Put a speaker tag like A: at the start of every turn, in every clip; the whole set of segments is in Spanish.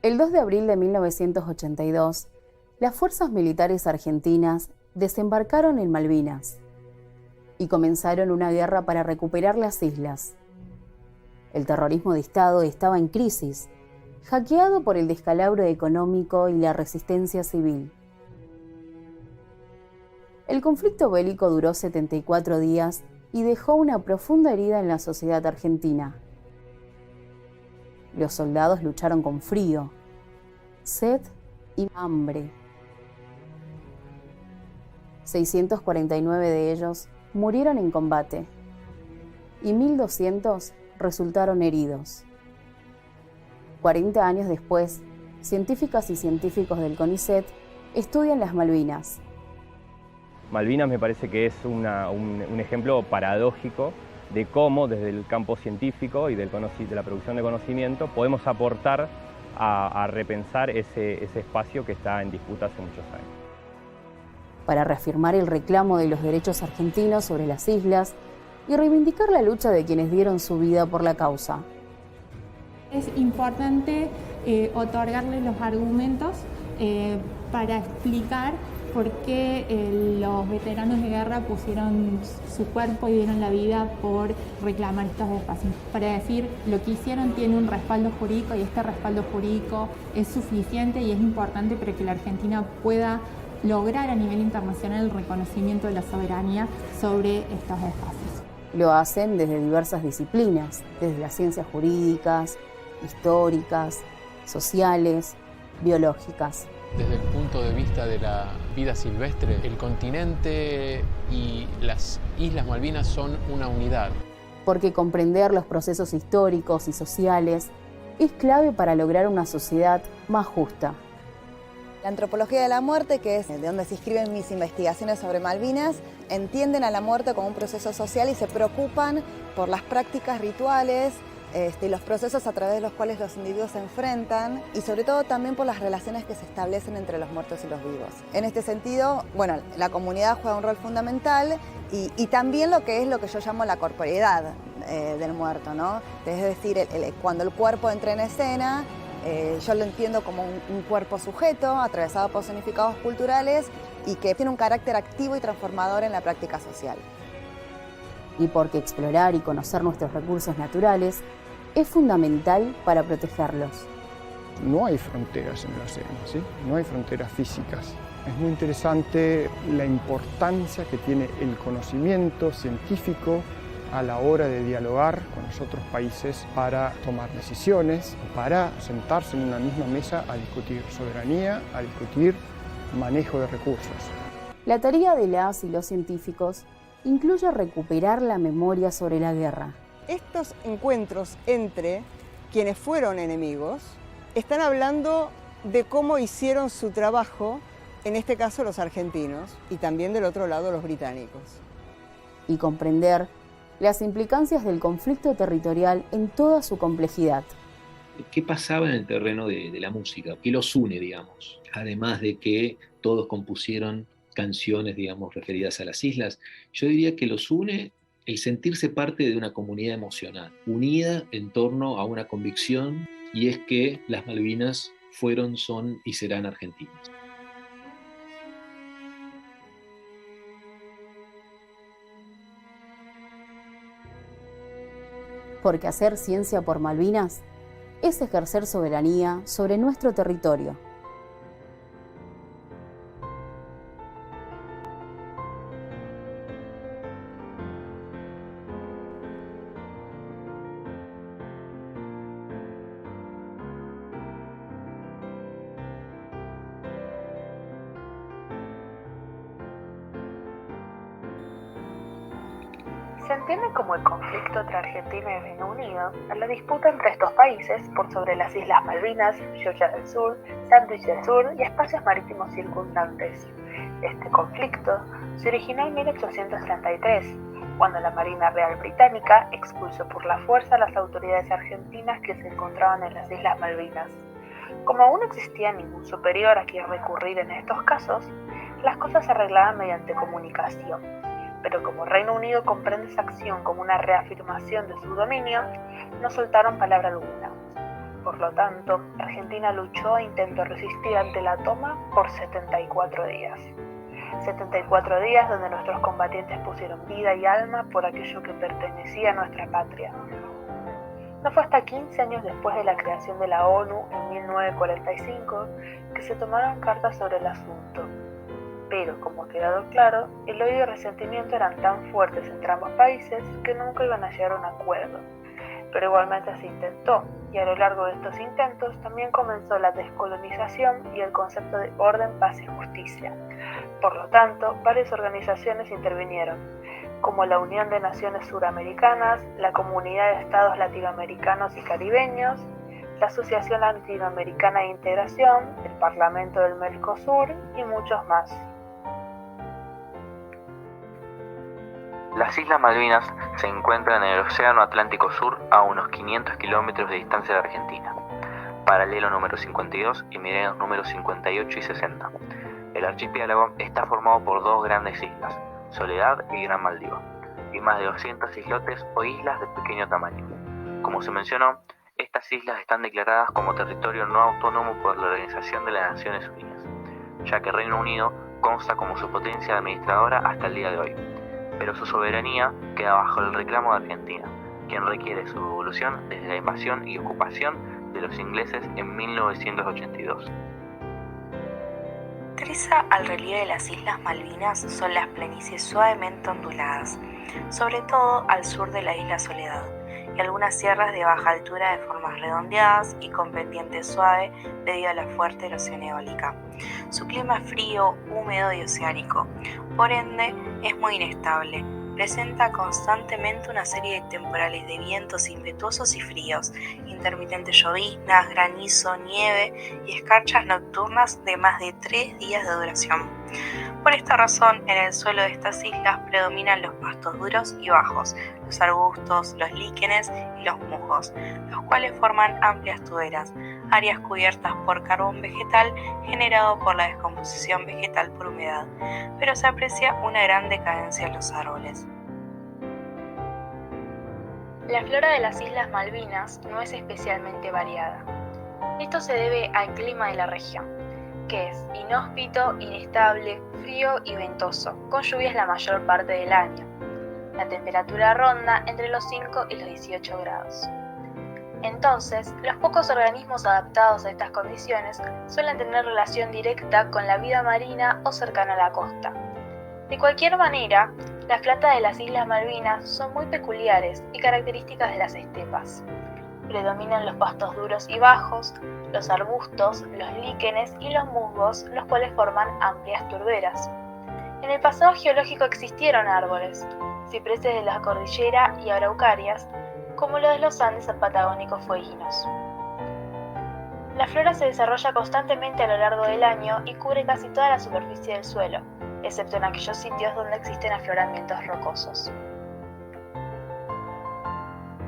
A: El 2 de abril de 1982, las fuerzas militares argentinas desembarcaron en Malvinas y comenzaron una guerra para recuperar las islas. El terrorismo de Estado estaba en crisis, hackeado por el descalabro económico y la resistencia civil. El conflicto bélico duró 74 días y dejó una profunda herida en la sociedad argentina. Los soldados lucharon con frío, sed y hambre. 649 de ellos murieron en combate y 1.200 resultaron heridos. 40 años después, científicas y científicos del CONICET estudian las Malvinas.
B: Malvinas me parece que es un ejemplo paradójico de cómo desde el campo científico y de la producción de conocimiento podemos aportar a repensar ese espacio que está en disputa hace muchos años.
A: Para reafirmar el reclamo de los derechos argentinos sobre las islas y reivindicar la lucha de quienes dieron su vida por la causa.
C: Es importante otorgarles los argumentos para explicar por qué los veteranos de guerra pusieron su cuerpo y dieron la vida por reclamar estos espacios. Para decir, lo que hicieron tiene un respaldo jurídico y este respaldo jurídico es suficiente y es importante para que la Argentina pueda lograr a nivel internacional el reconocimiento de la soberanía sobre estos espacios.
A: Lo hacen desde diversas disciplinas, desde las ciencias jurídicas, históricas, sociales, biológicas.
D: Desde el punto de vista de la vida silvestre, el continente y las Islas Malvinas son una unidad.
A: Porque comprender los procesos históricos y sociales es clave para lograr una sociedad más justa.
E: La antropología de la muerte, que es de donde se inscriben mis investigaciones sobre Malvinas, entienden a la muerte como un proceso social y se preocupan por las prácticas rituales y los procesos a través de los cuales los individuos se enfrentan y sobre todo también por las relaciones que se establecen entre los muertos y los vivos. En este sentido, bueno, la comunidad juega un rol fundamental y también lo que yo llamo la corporeidad del muerto, ¿no? Es decir, cuando el cuerpo entra en escena, yo lo entiendo como un cuerpo sujeto, atravesado por significados culturales y que tiene un carácter activo y transformador en la práctica social.
A: Y porque explorar y conocer nuestros recursos naturales es fundamental para protegerlos.
F: No hay fronteras en el océano, ¿sí? No hay fronteras físicas. Es muy interesante la importancia que tiene el conocimiento científico a la hora de dialogar con los otros países para tomar decisiones, para sentarse en una misma mesa a discutir soberanía, a discutir manejo de recursos.
A: La tarea de las y los científicos incluye recuperar la memoria sobre la guerra.
G: Estos encuentros entre quienes fueron enemigos están hablando de cómo hicieron su trabajo, en este caso los argentinos, y también del otro lado los británicos.
A: Y comprender las implicancias del conflicto territorial en toda su complejidad.
H: ¿Qué pasaba en el terreno de la música? ¿Qué los une, digamos? Además de que todos compusieron canciones, digamos, referidas a las islas, yo diría que los une el sentirse parte de una comunidad emocional, unida en torno a una convicción, y es que las Malvinas fueron, son y serán argentinas.
A: Porque hacer ciencia por Malvinas es ejercer soberanía sobre nuestro territorio.
I: Se entiende como el conflicto entre Argentina y Reino Unido a la disputa entre estos países por sobre las Islas Malvinas, Georgia del Sur, Sandwich del Sur y espacios marítimos circundantes. Este conflicto se originó en 1833, cuando la Marina Real Británica expulsó por la fuerza a las autoridades argentinas que se encontraban en las Islas Malvinas. Como aún no existía ningún superior a quien recurrir en estos casos, las cosas se arreglaban mediante comunicación. Pero como Reino Unido comprende esa acción como una reafirmación de su dominio, no soltaron palabra alguna. Por lo tanto, Argentina luchó e intentó resistir ante la toma por 74 días. 74 días donde nuestros combatientes pusieron vida y alma por aquello que pertenecía a nuestra patria. No fue hasta 15 años después de la creación de la ONU, en 1945, que se tomaron cartas sobre el asunto. Pero, como ha quedado claro, el odio y el resentimiento eran tan fuertes entre ambos países que nunca iban a llegar a un acuerdo. Pero igualmente se intentó, y a lo largo de estos intentos también comenzó la descolonización y el concepto de orden, paz y justicia. Por lo tanto, varias organizaciones intervinieron, como la Unión de Naciones Suramericanas, la Comunidad de Estados Latinoamericanos y Caribeños, la Asociación Latinoamericana de Integración, el Parlamento del Mercosur y muchos más.
J: Las Islas Malvinas se encuentran en el Océano Atlántico Sur a unos 500 kilómetros de distancia de Argentina, paralelo número 52 y meridianos números 58 y 60. El archipiélago está formado por dos grandes islas, Soledad y Gran Maldiva, y más de 200 islotes o islas de pequeño tamaño. Como se mencionó, estas islas están declaradas como territorio no autónomo por la Organización de las Naciones Unidas, ya que Reino Unido consta como su potencia administradora hasta el día de hoy, pero su soberanía queda bajo el reclamo de Argentina, quien requiere su devolución desde la invasión y ocupación de los ingleses en 1982.
K: Caracteriza al relieve de las Islas Malvinas son las planicies suavemente onduladas, sobre todo al sur de la isla Soledad, y algunas sierras de baja altura de formas redondeadas y con pendiente suave debido a la fuerte erosión eólica. Su clima es frío, húmedo y oceánico, por ende es muy inestable. Presenta constantemente una serie de temporales de vientos impetuosos y fríos, intermitentes lloviznas, granizo, nieve y escarchas nocturnas de más de 3 días de duración. Por esta razón, en el suelo de estas islas predominan los pastos duros y bajos, los arbustos, los líquenes y los musgos, los cuales forman amplias tuberas, áreas cubiertas por carbón vegetal generado por la descomposición vegetal por humedad, pero se aprecia una gran decadencia en los árboles.
L: La flora de las Islas Malvinas no es especialmente variada. Esto se debe al clima de la región, que es inhóspito, inestable, frío y ventoso, con lluvias la mayor parte del año. La temperatura ronda entre los 5 y los 18 grados. Entonces, los pocos organismos adaptados a estas condiciones suelen tener relación directa con la vida marina o cercana a la costa. De cualquier manera, las plantas de las Islas Malvinas son muy peculiares y características de las estepas. Predominan los pastos duros y bajos, los arbustos, los líquenes y los musgos, los cuales forman amplias turberas. En el pasado geológico existieron árboles, cipreses de la cordillera y araucarias, como los de los Andes patagónicos fueguinos. La flora se desarrolla constantemente a lo largo del año y cubre casi toda la superficie del suelo, excepto en aquellos sitios donde existen afloramientos rocosos.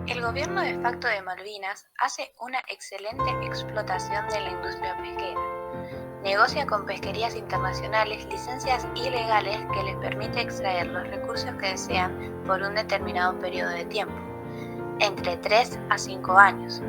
K: El gobierno de facto de Malvinas hace una excelente explotación de la industria pesquera. Negocia con pesquerías internacionales licencias ilegales que les permite extraer los recursos que desean por un determinado periodo de tiempo, entre 3 a 5 años.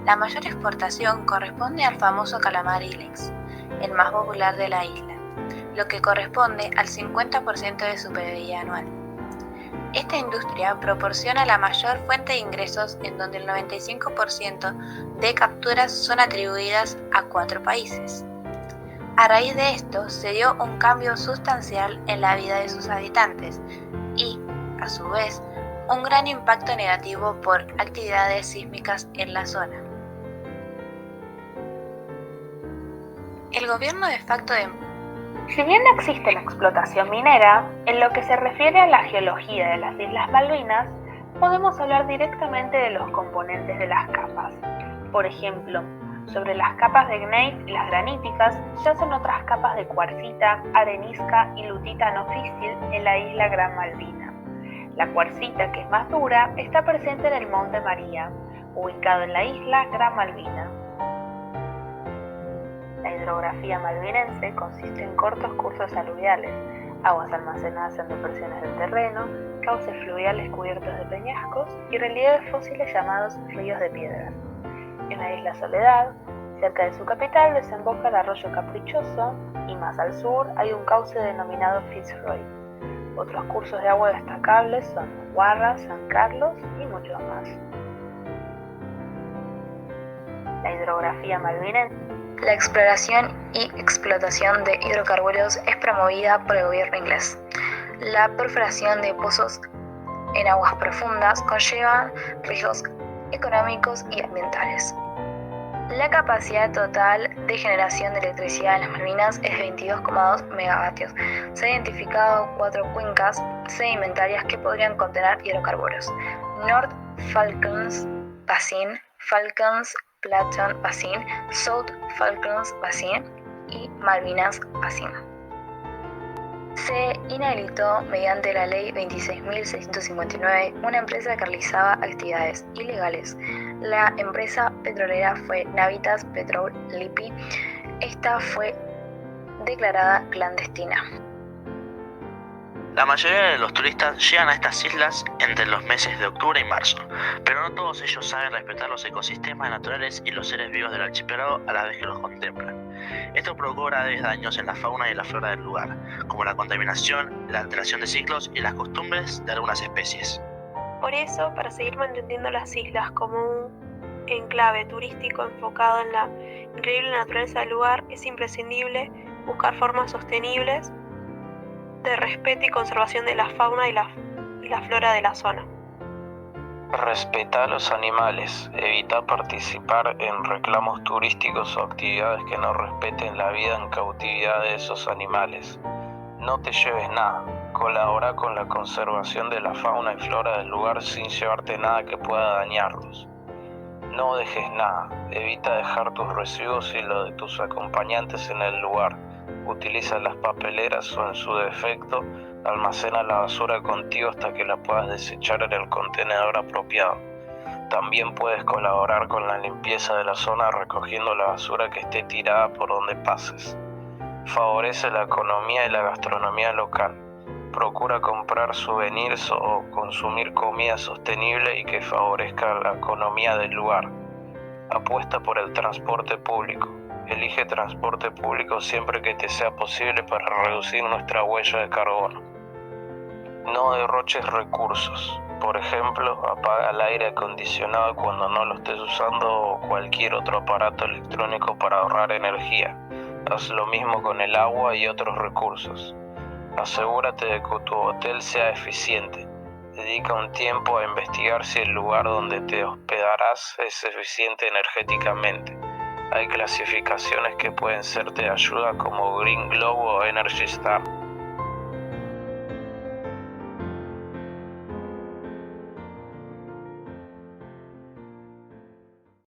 K: La mayor exportación corresponde al famoso calamar ilex, el más popular de la isla, lo que corresponde al 50% de su PBI anual. Esta industria proporciona la mayor fuente de ingresos, en donde el 95% de capturas son atribuidas a 4 países. A raíz de esto se dio un cambio sustancial en la vida de sus habitantes y, a su vez, un gran impacto negativo por actividades sísmicas en la zona. El gobierno de facto de
I: Si bien no existe la explotación minera, en lo que se refiere a la geología de las Islas Malvinas, podemos hablar directamente de los componentes de las capas. Por ejemplo, sobre las capas de gneiss y las graníticas yacen otras capas de cuarcita, arenisca y lutita no físil en la isla Gran Malvina. La cuarcita, que es más dura, está presente en el Monte María, ubicado en la isla Gran Malvina. La hidrografía malvinense consiste en cortos cursos aluviales, aguas almacenadas en depresiones del terreno, cauces fluviales cubiertos de peñascos y relieves fósiles llamados ríos de piedras. En la isla Soledad, cerca de su capital, desemboca el arroyo Caprichoso y más al sur hay un cauce denominado Fitzroy. Otros cursos de agua destacables son Guarra, San Carlos y muchos más. La hidrografía malvinense.
L: La exploración y explotación de hidrocarburos es promovida por el gobierno inglés. La perforación de pozos en aguas profundas conlleva riesgos económicos y ambientales. La capacidad total de generación de electricidad en las Malvinas es de 22,2 megavatios. Se han identificado 4 cuencas sedimentarias que podrían contener hidrocarburos: North Falklands Basin, Falklands Platon Basin, South Falklands Basin y Malvinas Basin. Se inhabilitó mediante la Ley 26.659 una empresa que realizaba actividades ilegales. La empresa petrolera fue Navitas Petrol Lippi. Esta fue declarada clandestina.
M: La mayoría de los turistas llegan a estas islas entre los meses de octubre y marzo, pero no todos ellos saben respetar los ecosistemas naturales y los seres vivos del archipiélago a la vez que los contemplan. Esto provocó graves daños en la fauna y la flora del lugar, como la contaminación, la alteración de ciclos y las costumbres de algunas especies.
N: Por eso, para seguir manteniendo las islas como un enclave turístico enfocado en la increíble naturaleza del lugar, es imprescindible buscar formas sostenibles de respeto y conservación de la fauna y la flora de la zona.
O: Respeta a los animales, evita participar en reclamos turísticos o actividades que no respeten la vida en cautividad de esos animales. No te lleves nada, colabora con la conservación de la fauna y flora del lugar sin llevarte nada que pueda dañarlos. No dejes nada, evita dejar tus residuos y los de tus acompañantes en el lugar. Utiliza las papeleras o en su defecto, almacena la basura contigo hasta que la puedas desechar en el contenedor apropiado. También puedes colaborar con la limpieza de la zona recogiendo la basura que esté tirada por donde pases. Favorece la economía y la gastronomía local. Procura comprar souvenirs o consumir comida sostenible y que favorezca la economía del lugar. Apuesta por el transporte público. Elige transporte público siempre que te sea posible para reducir nuestra huella de carbono. No derroches recursos. Por ejemplo, apaga el aire acondicionado cuando no lo estés usando o cualquier otro aparato electrónico para ahorrar energía. Haz lo mismo con el agua y otros recursos. Asegúrate de que tu hotel sea eficiente. Dedica un tiempo a investigar si el lugar donde te hospedarás es eficiente energéticamente. Hay clasificaciones que pueden ser de ayuda como Green Globe o Energy Star.